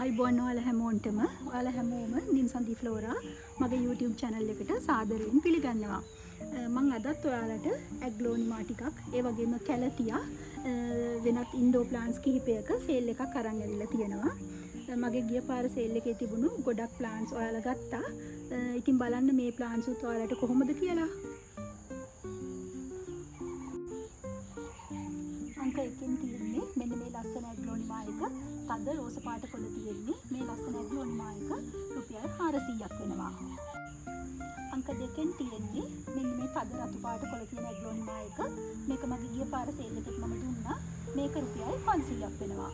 ආයිබෝන් ඔයාලා හැමෝටම ඔයාලා හැමෝම නිම්සන්ති ෆ්ලෝරා මගේ YouTube channel එකට සාදරයෙන් පිළිගන්නවා. මම අදත් ඔයාලට ඇග්ලෝනිමා ටිකක් ඒ වගේම කැලතියා වෙනත් ඉන්ඩෝ ප්ලාන්ට්ස් කිහිපයක සේල් එකක් අරන් ඇවිල්ලා තියෙනවා. මගේ ගිය පාර සේල් එකේ තිබුණු ගොඩක් ප්ලාන්ට්ස් ඔයාලා ගත්තා. ඉතින් බලන්න මේ ප්ලාන්ට්ස් උත් ඔයාලට කොහොමද කියලා. අංක 1 තියෙන්නේ මෙන්න මේ ලස්සන ඇග්ලෝනිමා එක. තද රෝස පාට කොළ තියෙන්නේ මේ ලස්සන ඇග්ලෝනිමා එක රුපියල් 400ක් වෙනවා. අංක 2 තියෙන්නේ මෙන්න මේ තද රතු පාට කොළ තියෙන ඇග්ලෝනිමා එක. මේක මගේ ගිය පාර සේල් එකෙත් මම දුන්නා. මේක රුපියල් 500ක් වෙනවා.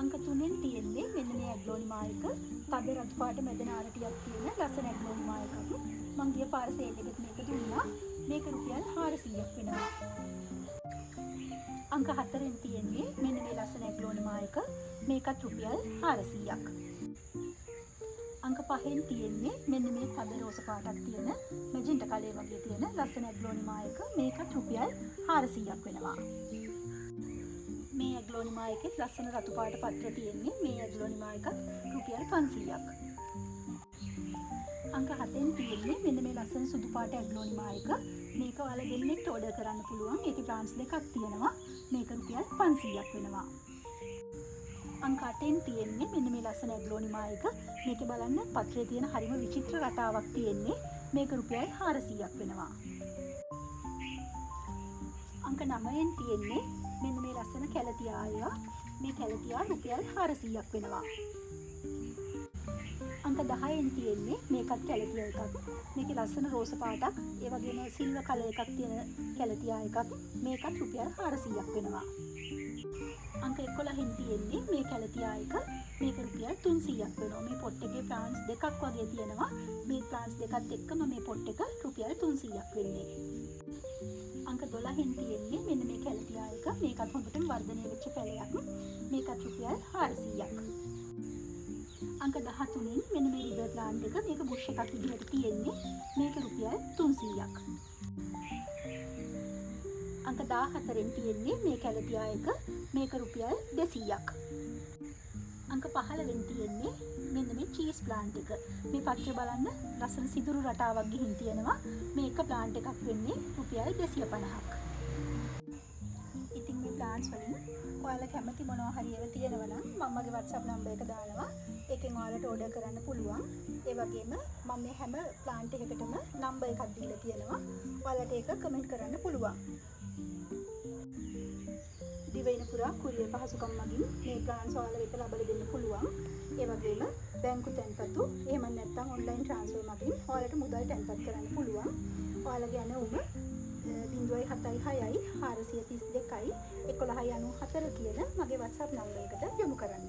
අංක 3 තියෙන්නේ මෙන්න මේ ඇග්ලෝනිමා එක. තද රතු පාට මැද නාර ටිකක් තියෙන ලස්සන ඇග්ලෝනිමා එකක්. මම ගිය පාර සේල් එකෙත් මේක දුන්නා. මේක රුපියල් 400ක් වෙනවා. අංක 4 තියෙන්නේ මෙන්න මේ ලස්සන ඇග්ලෝනිමා එක. මේකත් රුපියල් 400ක්. අංක 5 තියෙන්නේ මෙන්න මේ තද රෝස පාටක් තියෙන මැජෙන්ටා කලර් වගේ තියෙන ලස්සන ඇග්ලෝනිමා එක. මේකත් රුපියල් 400ක් වෙනවා. මේ ඇග්ලෝනිමා එකේ ලස්සන රතු පාට පත්‍ර තියෙන්නේ මේ ඇග්ලෝනිමා එකත් රුපියල් 500ක්. අංක 7 තියෙන්නේ මෙන්න මේ ලස්සන සුදු පාට ඇග්ලෝනිමා එක. මේක ඔයාලා දෙන්නෙක්ට ඕඩර් කරන්න පුළුවන්. ඒකේ ප්ලාන්ට්ස් දෙකක් තියෙනවා. මේක රුපියල් 500ක් වෙනවා. අංක 8 තියෙන්නේ මෙන්න මේ ලස්සන ඇග්ලෝනිමා එක. මේකේ බලන්න පත්‍රයේ තියෙන හරිම විචිත්‍ර රටාවක් තියෙන්නේ. මේක රුපියල් 400ක් වෙනවා. අංක 9 තියෙන්නේ මෙන්න මේ ලස්සන කැලතියාය. මේ කැලතියා රුපියල් 400ක් වෙනවා. අංක 10 තියෙන්නේ මේකත් කැලතියා එකක්. මේකේ ලස්සන රෝස පාටක්, ඒ වගේම සිල්වර් කලර් එකක් තියෙන කැලතියා එකක්. මේකත් රුපියල් 400ක් වෙනවා. අංක 11 තියෙන්නේ මේ කැලතියා එක. මේක රුපියල් 300ක් වෙනවා. මේ පොට් එකේ ප්ලාන්ට්ස් දෙකක් වගේ තියෙනවා. මේ ප්ලාන්ට්ස් දෙකත් එක්කම මේ පොට් එක රුපියල් 300ක් වෙන්නේ. අංක 12 තියෙන්නේ මෙන්න මේ කැලතියා එක. මේකත් හොඳටම වර්ධනය වෙච්ච පැලයක්. මේකත් රුපියල් 400ක්. අංක 13 මෙන්න මේ රිවර් ප්ලාන්ට් එක. මේක බුෂ් එකක් විදිහට තියෙන්නේ. මේක රුපියල් 300ක්. අංක 14 තියෙන්නේ මේ කැලතියා එක. මේක රුපියල් 200ක්. අංක 15 තියෙන්නේ මෙන්න මේ චීස් ප්ලාන්ට් එක. මේ පත්‍රය බලන්න ලස්සන සිදුරු රටාවක් ගිහින් තියෙනවා. මේක ප්ලාන්ට් එකක් වෙන්නේ රුපියල් 250ක්. ඉතින් මේ ප්ලාන්ට්ස් වලින් ඔයාලා කැමති මොනවා හරි ඒවා තියෙනවා නම් මම මගේ WhatsApp නම්බර් එක දානවා. ඒකෙන් ඔයාලට ඕඩර් කරන්න පුළුවන්. ඒ වගේම මම මේ හැම ප්ලාන්ට් එකකටම නම්බර් එකක් දීලා තියෙනවා. ඔයාලට ඒක කමෙන්ට් කරන්න පුළුවන්. දිවයින පුරා කුරියර් පහසුකම් මගින් මේ ප්ලාන්ට්ස් ඔයාලා වෙත ලබා දෙන්න පුළුවන්. ඒ වගේම බැංකු තැන්පතු එහෙම නැත්නම් ඔන්ලයින් ට්‍රාන්ස්ෆර් මගින් ඔයාලට මුදල් තැන්පත් කරන්න පුළුවන්. ඔයාලගේ ඇනවුම 076 432 1194 කියන මගේ WhatsApp නම්බර් එකට යොමු කරන්න.